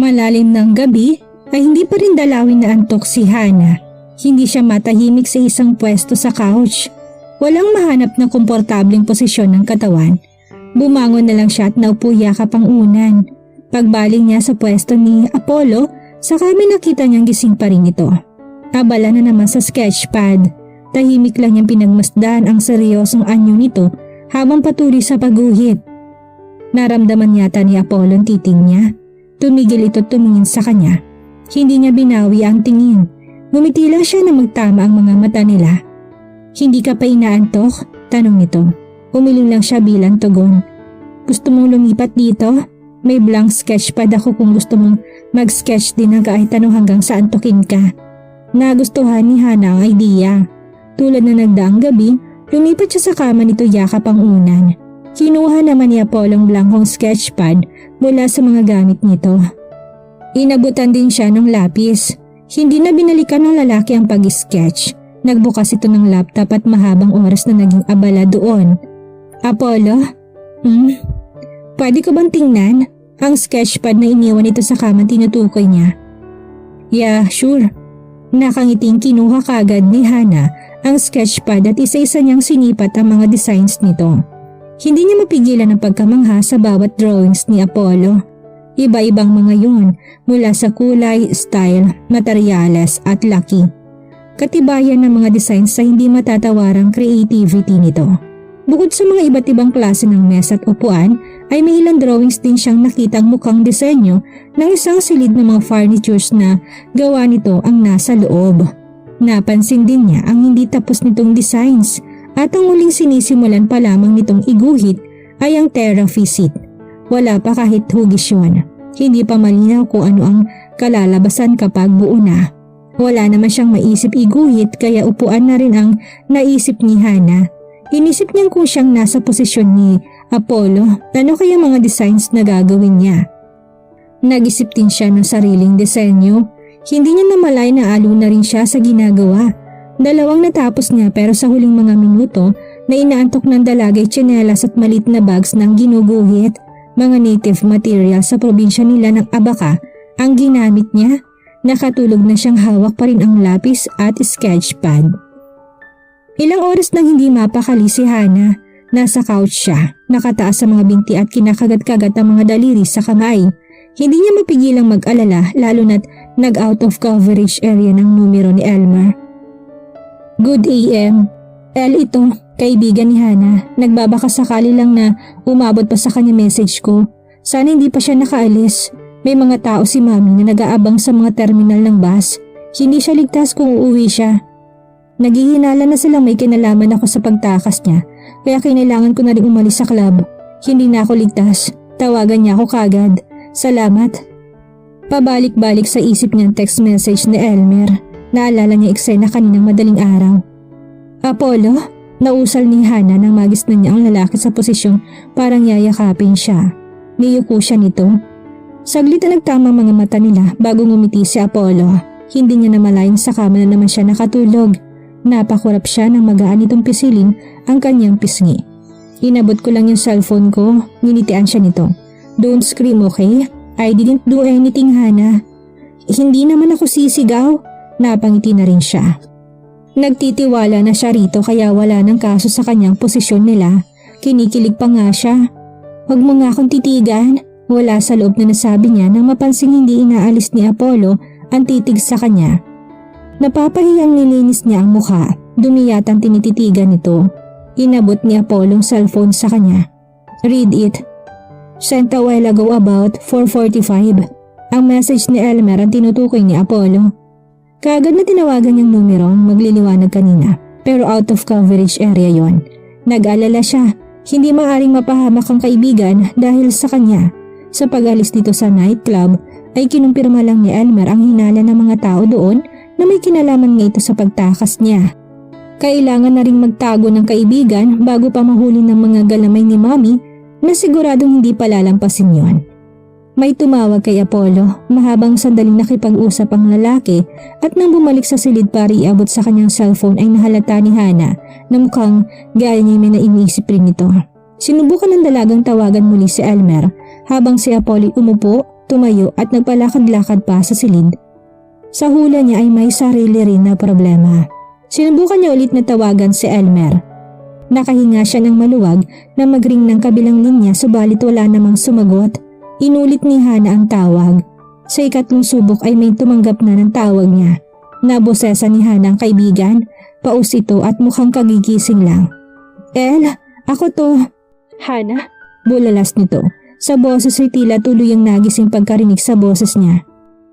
Malalim ng gabi ay hindi pa rin dalawin na antok si Hana. Hindi siya matahimik sa isang pwesto sa couch. Walang mahanap na komportableng posisyon ng katawan. Bumangon na lang siya at naupo yakap ang unan. Pagbaling niya sa pwesto ni Apollo, saka may nakita niyang gising pa rin ito. Abala na naman sa sketchpad. Tahimik lang niyang pinagmasdan ang seryosong anyo nito habang patuloy sa pagguhit. Naramdaman yata ni Apollo ang titig niya. Tumigil ito tumingin sa kanya. Hindi niya binawi ang tingin. Ngumiti lang siya na magtama ang mga mata nila. "Hindi ka pa inaantok?" tanong nito. Umiling lang siya bilang tugon. "Gusto mong lumipat dito? May blank sketchpad ako kung gusto mong mag-sketch din ng kahit ano hanggang sa antukin ka." Nagustuhan ni Hana ang idea. Tulad na nagdaang gabi, lumipat siya sa kama nito yakap ang unan. Kinuha naman ni Apollo ang blankong sketchpad mula sa mga gamit nito. Inabutan din siya ng lapis. Hindi na binalikan ng lalaki ang pag-sketch. Nagbukas ito ng laptop at mahabang oras na naging abala doon. "Apollo? Pwede ko bang tingnan?" Ang sketchpad na iniwan ito sa kama tinutukoy niya. "Yeah, sure." Nakangiting kinuha kagad ni Hana ang sketchpad at isa-isa niyang sinipat ang mga designs nito. Hindi niya mapigilan ang pagkamangha sa bawat drawings ni Apollo. Iba-ibang mga yun mula sa kulay, style, materyales at laki. Katibayan ng mga designs sa hindi matatawarang creativity nito. Bukod sa mga iba't ibang klase ng mesa at upuan, ay may ilang drawings din siyang nakitang mukhang disenyo ng isang silid na mga furnitures na gawa nito ang nasa loob. Napansin din niya ang hindi tapos nitong designs at ang muling sinisimulan pa lamang nitong iguhit ay ang therapy seat. Wala pa kahit hugis yun. Hindi pa malinaw kung ano ang kalalabasan kapag buo na. Wala naman siyang maisip iguhit kaya upuan na rin ang naisip ni Hana. Inisip niyang kung siyang nasa posisyon ni Apollo, ano kaya mga designs na gagawin niya. Nag-isip din siya ng sariling disenyo. Hindi niya namalay na alo na rin siya sa ginagawa. Dalawang natapos niya pero sa huling mga minuto na inaantok ng dalagay tsinelas at malit na bags ng ginuguhit. Mga native material sa probinsya nila ng Abaca ang ginamit niya. Nakatulog na siyang hawak pa rin ang lapis at sketchpad. Ilang oras nang hindi mapakali si Hana. Nasa couch siya, nakataas sa mga binti at kinakagat-kagat ang mga daliri sa kamay. Hindi niya mapigilang mag-alala lalo na't nag-out of coverage area ng numero ni Elmer. "Good AM. El ito, kaibigan ni Hana. Nagbabaka sakali lang na umabot pa sa kanya message ko. Sana hindi pa siya nakaalis. May mga tao si Mami na nag-aabang sa mga terminal ng bus. Hindi siya ligtas kung uuwi siya. Naghihinala na silang may kinalaman ako sa pagtakas niya, kaya kailangan ko na rin umalis sa club. Hindi na ako ligtas. Tawagan niya ako kagad. Salamat." Pabalik-balik sa isip niya ang text message ni Elmer. Naalala niya eksena kaninang madaling araw. "Apollo?" Nausal ni Hana nang magisnan niya ang lalaki sa posisyong parang yayakapin siya. Niyuko siya nito. Saglit na nagtama mga mata nila bago ngumiti si Apollo. Hindi niya namalayan sa kama na naman siya nakatulog. Napakurap siya nang magaan itong pisilin ang kanyang pisngi. "Inabot ko lang yung cellphone ko." Nginitian siya nito. "Don't scream, okay? I didn't do anything, Hana." "Hindi naman ako sisigaw." Napangiti na rin siya. Nagtitiwala na siya rito kaya wala ng kaso sa kanyang posisyon nila. Kinikilig pa nga siya. "Huwag mo nga akong titigan." Wala sa loob na nasabi niya nang mapansing hindi inaalis ni Apollo ang titig sa kanya. Napapahiyang nilinis niya ang mukha. Dumi yatang tinititigan nito. Inabot ni Apollo ang cellphone sa kanya. "Read it." "Sent a while ago about 4:45. Ang message ni Elmer ang tinutukoy ni Apollo. Kaagad na tinawagan niyang numero magliliwanag kanina pero out of coverage area yon. Nag-alala siya. Hindi maaring mapahamak ang kaibigan dahil sa kanya. Sa pag-alis dito sa nightclub ay kinumpirma lang ni Elmer ang hinala ng mga tao doon na may kinalaman nga ito sa pagtakas niya. Kailangan na ring magtago ng kaibigan bago pa mahuli ng mga galamay ni Mami na siguradong hindi palalampasin yon. May tumawag kay Apollo. Mahabang sandaling nakipag-usap ang lalaki at nang bumalik sa silid para iabot sa kanyang cellphone ay nahalata ni Hana na mukhang gaya niya may nainisip rin ito. Sinubukan ng dalagang tawagan muli si Elmer habang si Apollo umupo tumayo at nagpalakad-lakad pa sa silid. Sa hula niya ay may sarili rin na problema. Sinubukan niya ulit na tawagan si Elmer. Nakahinga siya ng maluwag na mag-ring ng kabilang linya subalit wala namang sumagot. Inulit ni Hana ang tawag. Sa ikatlong subok ay may tumanggap na ng tawag niya. Nabosesa ni Hana ang kaibigan, paus ito at mukhang kagigising lang. El, ako to. Hana? Bulalas nito. Sa boses ay tila tuluyang nagising pagkarinig sa boses niya.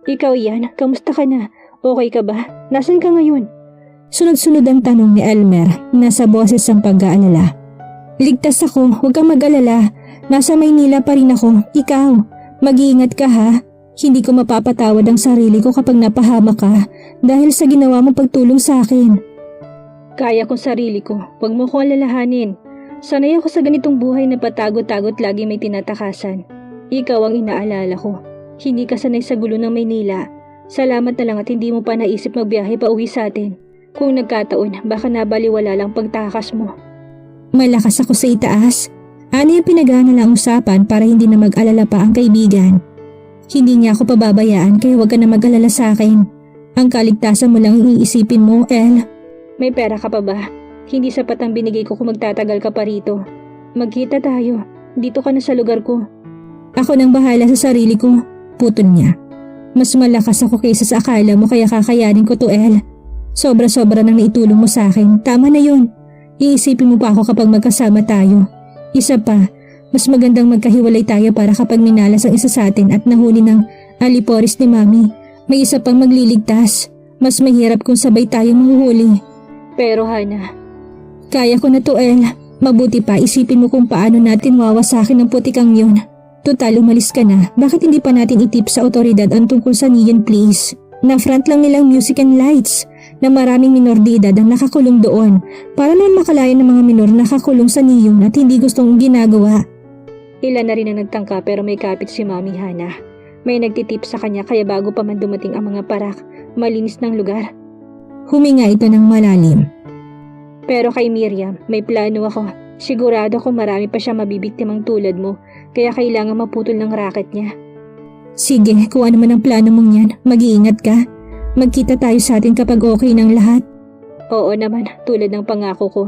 Ikaw yan, kamusta ka na? Okay ka ba? Nasaan ka ngayon? Sunod-sunod ang tanong ni Elmer, nasa boses ang pag-aalala. Ligtas ako, huwag kang mag-alala. Nasa Maynila pa rin ako, ikaw. Mag-iingat ka ha. Hindi ko mapapatawad ang sarili ko kapag napahamak ka dahil sa ginawa mong pagtulong sa akin. Kaya kong sarili ko, huwag mo ko alalahanin. Sanay ako sa ganitong buhay na patagot-tagot lagi may tinatakasan. Ikaw ang inaalala ko. Hindi ka sanay sa gulo ng Maynila. Salamat na lang at hindi mo pa naisip magbiyahe pa uwi sa atin. Kung nagkataon, baka nabaliwala lang pagtakas mo. Malakas ako sa itaas. Ano yung pinagana lang usapan para hindi na mag-alala pa ang kaibigan. Hindi niya ako pababayaan kaya huwag ka na mag-alala sa akin. Ang kaligtasan mo lang iisipin mo, El. May pera ka pa ba? Hindi sapat ang binigay ko kung magtatagal ka pa rito. Magkita tayo. Dito ka na sa lugar ko. Ako nang bahala sa sarili ko. Putol niya. Mas malakas ako kaysa sa akala mo kaya kakayanin ko to, El. Sobra-sobra nang naitulong mo sa akin. Tama na yun. Iisipin mo pa ako kapag magkasama tayo. Isa pa, mas magandang magkahiwalay tayo para kapag minalas ang isa sa atin at nahuli ng aliporis ni Mami, may isa pang magliligtas. Mas mahirap kung sabay tayong mahuhuli. Pero Hana, kaya ko na to, El. Mabuti pa isipin mo kung paano natin wawasakin ang putikang yun. Total umalis ka na, bakit hindi pa natin itip sa otoridad ang tungkol sa Neon Place? Na-front lang nilang music and lights na maraming minor de edad ang nakakulong doon para naman makalaya ng mga minor nakakulong sa Neon at hindi gustong ginagawa. Ilan na rin ang nagtangka pero may kapit si Mami Hana. May nagtitip sa kanya kaya bago pa man dumating ang mga parak, malinis ng lugar. Huminga ito ng malalim. Pero kay Miriam, may plano ako. Sigurado ko marami pa siya mabibiktimang tulad mo kaya kailangan maputol ng racket niya. Sige, kung ano man ang plano mong yan, mag-iingat ka. Magkita tayo sa atin kapag okay ng lahat. Oo naman, tulad ng pangako ko.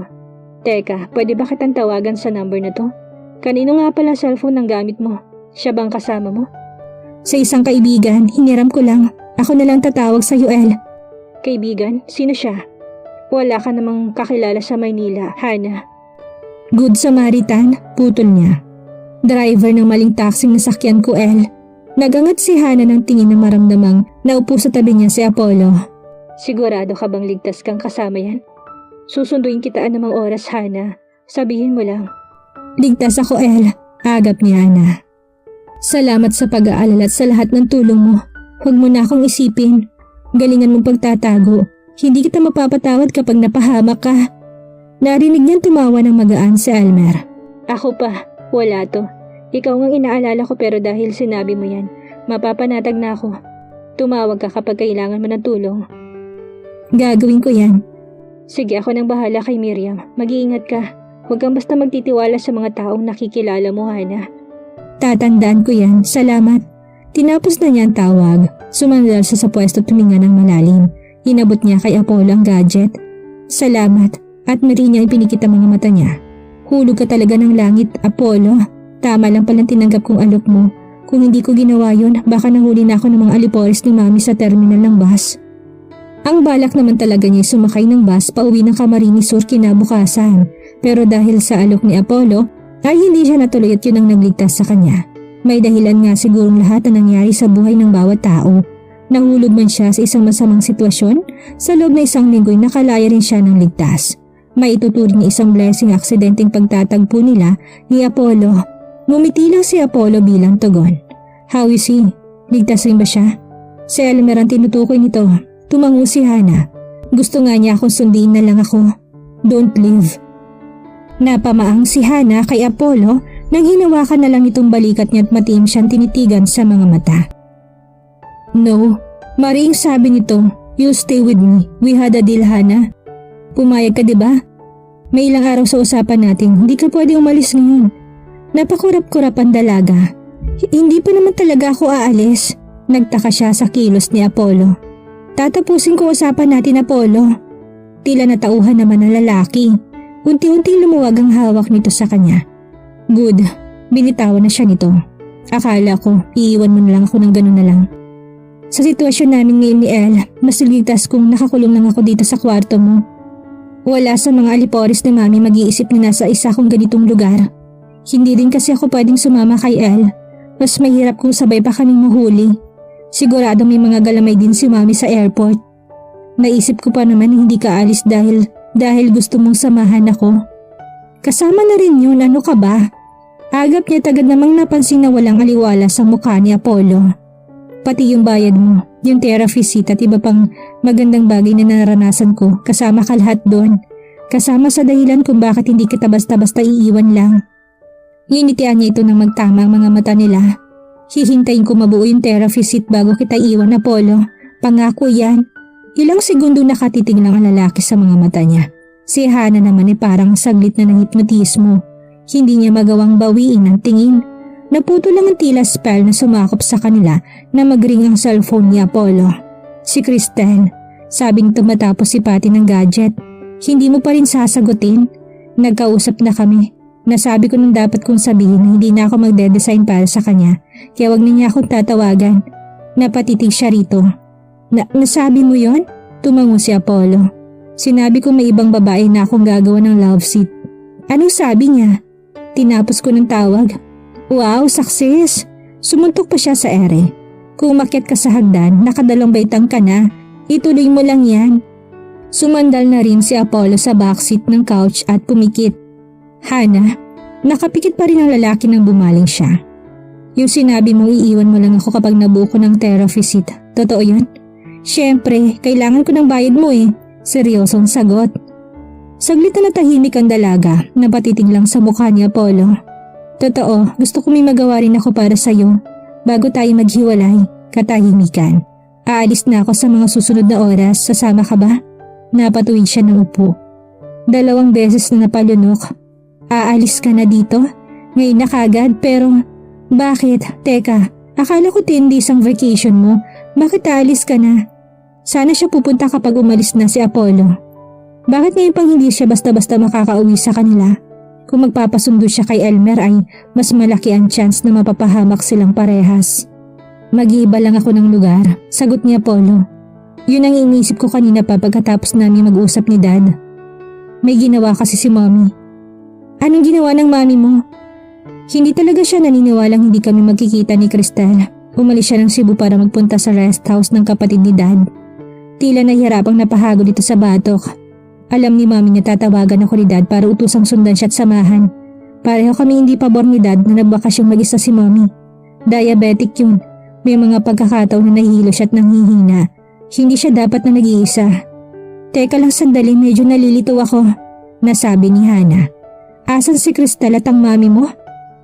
Teka, pwede ba kitang tawagan sa number na to? Kanino nga pala cellphone ang gamit mo? Siya bang kasama mo? Sa isang kaibigan, hiniram ko lang. Ako na lang tatawag sa UL. Kaibigan? Sino siya? Wala ka namang kakilala sa Maynila, Hana. Good Samaritan, putol niya. Driver ng maling taxing nasakyan ko, El. Nagangat si Hana ng tingin na maramdamang naupo sa tabi niya si Apollo. Sigurado ka bang ligtas kang kasama yan? Susunduin kita anumang oras, Hana. Sabihin mo lang. Ligtas ako, El. Agap ni Hana. Salamat sa pag-aalala at sa lahat ng tulong mo. Huwag mo na akong isipin. Galingan mong pagtatago. Hindi kita mapapatawad kapag napahamak ka. Narinig niyang tumawa ng magaan si Elmer. Ako pa, wala to. Ikaw ang inaalala ko pero dahil sinabi mo yan, mapapanatag na ako. Tumawag ka kapag kailangan mo ng tulong. Gagawin ko yan. Sige, ako nang bahala kay Miriam. Mag-iingat ka. Huwag kang basta magtitiwala sa mga taong nakikilala mo, Hana. Tatandaan ko yan. Salamat. Tinapos na niya ang tawag. Sumandal siya sa pwesto tuminga ng malalim. Inabot niya kay Apollo ang gadget. Salamat. At mari niya ipinikit ang mga mata niya. Hulog ka talaga ng langit, Apollo. Tama lang palang tinanggap kong alok mo. Kung hindi ko ginawa yun, baka nahuli na ako ng mga aliporis ni Mami sa terminal ng bus. Ang balak naman talaga niya sumakay ng bus pauwi ng Camarines Sur kinabukasan. Pero dahil sa alok ni Apollo, ay hindi siya natuloy at yun ang nagligtas sa kanya. May dahilan nga sigurong lahat na nangyari sa buhay ng bawat tao. Nahulog man siya sa isang masamang sitwasyon, sa loob na isang linggo'y nakalaya rin siya ng ligtas. May ituturing na isang blessing aksidenteng pagtatagpo nila ni Apollo. Ngumiti lang si Apollo bilang tugon. How is he? Ligtas rin ba siya? Si Elmer ang tinutukoy nito. Tumango si Hana. Gusto nga niya akong sundiin na lang ako. Don't leave. Napamaang si Hana kay Apollo nang hinawakan na lang itong balikat niya at matiim siyang tinitigan sa mga mata. No, mariing sabi nito, you'll stay with me. We had a deal, Hana. Pumayag ka, diba? May ilang araw sa usapan natin, hindi ka pwede umalis ngayon. Napakurap-kurap ang dalaga. Hindi pa naman talaga ako aalis. Nagtaka siya sa kilos ni Apollo. Tatapusin ko usapan natin, Apollo. Tila natauhan naman ng lalaki. Unti-unting lumuwag ang hawak nito sa kanya. Good, binitawan na siya nito. Akala ko, iiwan mo na lang ako ng ganun na lang. Sa sitwasyon namin ngayon ni Elle, mas ligtas kung nakakulong lang ako dito sa kwarto mo. Wala sa mga aliporis ni Mami mag-iisip na nasa isa kong ganitong lugar. Hindi din kasi ako pwedeng sumama kay Elle. Mas mahirap kung sabay pa kaming mahuli. Sigurado may mga galamay din si Mami sa airport. Naisip ko pa naman hindi ka alis dahil gusto mong samahan ako. Kasama na rin yun, ano ka ba? Agap niya tagad namang napansin na walang aliwala sa mukha ni Apollo. Pati yung bayad mo, yung therapy seat at iba pang magandang bagay na naranasan ko, kasama ka lahat doon. Kasama sa dahilan kung bakit hindi kita basta-basta iiwan lang. Nginitian niya ito ng magtama ang mga mata nila. Hihintayin ko mabuo yung therapy seat bago kita iwan, Apollo. Pangako yan. Ilang segundo nakatitig lang ang lalaki sa mga mata niya. Si Hana naman ay parang saglit na ng hipnotismo. Hindi niya magawang bawiin ang tingin. Naputo lang ang tila spell na sumakop sa kanila na mag-ring ang cellphone ni Apollo. Si Cristel, sabing tumatapos si Patty ng gadget. Hindi mo pa rin sasagutin. Nagkausap na kami. Nasabi ko nung dapat kong sabihin na hindi na ako magde-design para sa kanya. Kaya wag na niya akong tatawagan. Napatitig siya rito. Nasabi mo yon? Tumango si Apollo. Sinabi ko may ibang babae na akong gagawa ng love seat. Anong sabi niya? Tinapos ko ng tawag. Wow, success! Sumuntok pa siya sa ere. Kung umakyat ka sa hagdan, nakadalawang baitang ka na. Ituloy mo lang yan. Sumandal na rin si Apollo sa backseat ng couch at pumikit. Hana, nakapikit pa rin ang lalaki nang bumaling siya. Yung sinabi mong iiwan mo lang ako kapag nabuo ko ng therapy seat. Totoo yun? Siyempre, kailangan ko ng bayad mo eh. Seryosong sagot. Saglit na natahimik ang dalaga na patitig lang sa mukha ni Apollo. Totoo, gusto ko may magawa rin ako para sa'yo. Bago tayo maghiwalay, katahimikan. Aalis na ako sa mga susunod na oras, sasama ka ba? Napatuwid siya ng upo. 2 beses na napalunok. Aalis ka na dito? Ngayon na kagad pero... Bakit? Teka, akala ko 10 days ang vacation mo. Bakit aalis ka na? Sana siya pupunta kapag umalis na si Apollo. Bakit ngayon pang hindi siya basta-basta makakauwi sa kanila? Kung magpapasundo siya kay Elmer ay mas malaki ang chance na mapapahamak silang parehas. Mag-iiba lang ako ng lugar, sagot ni Apollo. Yun ang iniisip ko kanina pa pagkatapos namin mag-usap ni Dad. May ginawa kasi si Mommy. Anong ginawa ng Mommy mo? Hindi talaga siya naniniwalang hindi kami magkikita ni Cristel. Umalis siya ng Cebu para magpunta sa rest house ng kapatid ni Dad. Tila nahihirapang napahago dito sa batok. Alam ni Mami na tatawagan ako ni Dad para utusang sundan siya at samahan. Pareho kami hindi pabor ni Dad na nagbakasyong mag-isa si Mami. Diabetic yun. May mga pagkakataon na nahihilo siya at nanghihina. Hindi siya dapat na nag-iisa. Teka lang sandali, medyo nalilito ako. Nasabi ni Hana. Asan si Cristel at ang Mami mo?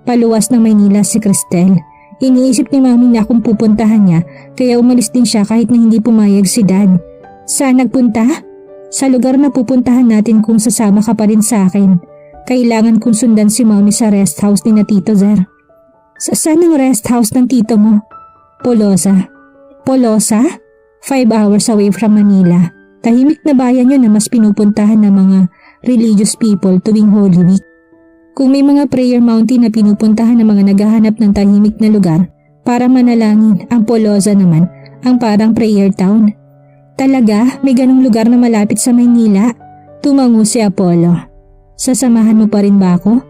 Paluwas ng Maynila si Cristel. Iniisip ni Mami na akong pupuntahan niya kaya umalis din siya kahit na hindi pumayag si Dad. Saan nagpunta? Sa lugar na pupuntahan natin kung sasama ka pa rin sa akin. Kailangan kong sundan si Mami sa rest house ni na Tito Zer. Saan ang rest house ng tito mo? Polosa. Polosa? 5 hours away from Manila. Tahimik na bayan yun na mas pinupuntahan ng mga religious people tuwing Holy Week. Kung may mga prayer mountain na pinupuntahan ng mga naghahanap ng tahimik na lugar para manalangin, ang Polosa naman ang parang prayer town. Talaga, may ganong lugar na malapit sa Maynila? Tumango si Apollo. Sasamahan mo pa rin ba ako?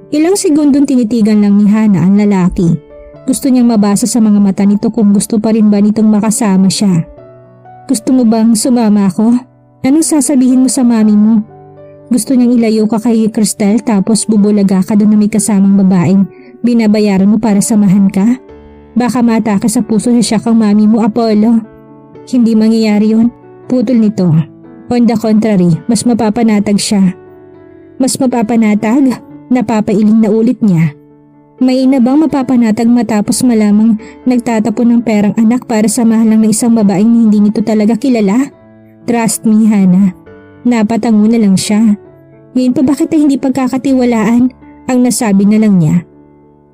Ilang segundong tinitigan lang ni Hana ang lalaki. Gusto niyang mabasa sa mga mata nito kung gusto pa rin ba nitong makasama siya. Gusto mo bang sumama ako? Anong sasabihin mo sa Mami mo? Gusto niyang ilayo ka kay Cristel tapos bubulaga ka doon na may kasamang babaeng binabayaran mo para samahan ka? Baka matake sa puso siya kang Mami mo, Apollo. Hindi mangyayari yun. Putol nito. On the contrary, mas mapapanatag siya. Mas mapapanatag? Napapailing na ulit niya. May ina bang mapapanatag matapos malamang nagtatapon ng perang anak para samahan lang ng isang babaeng hindi nito talaga kilala? Trust me, Hana. Napatango na lang siya. Ngayon pa bakit hindi pagkakatiwalaan? Ang nasabi na lang niya.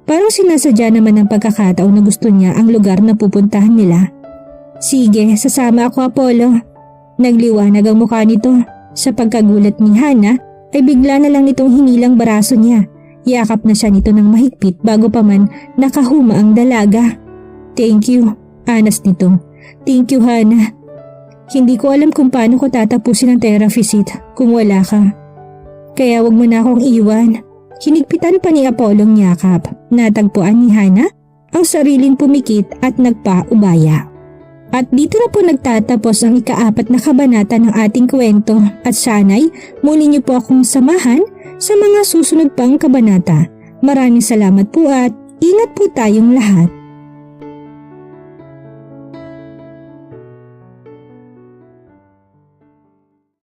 Parang sinasadya naman ng pagkakataon na gusto niya ang lugar na pupuntahan nila. Sige, sasama ako Apollo. Nagliwanag ang mukha nito. Sa pagkagulat ni Hana ay bigla na lang nitong hinilang baraso niya. Yakap na siya nito ng mahigpit bago pa man nakahuma ang dalaga. Thank you, anas nito. Thank you Hana. Hindi ko alam kung paano ko tatapusin ang therapy seat kung wala ka. Kaya wag mo na akong iwan. Hinigpitan pa ni Apollo ang yakap. Natagpuan ni Hana ang sariling pumikit at nagpaubaya. At dito na po nagtatapos ang ika-4 na kabanata ng ating kwento at sana'y muli niyo po akong samahan sa mga susunod pang kabanata. Maraming salamat po at ingat po tayong lahat.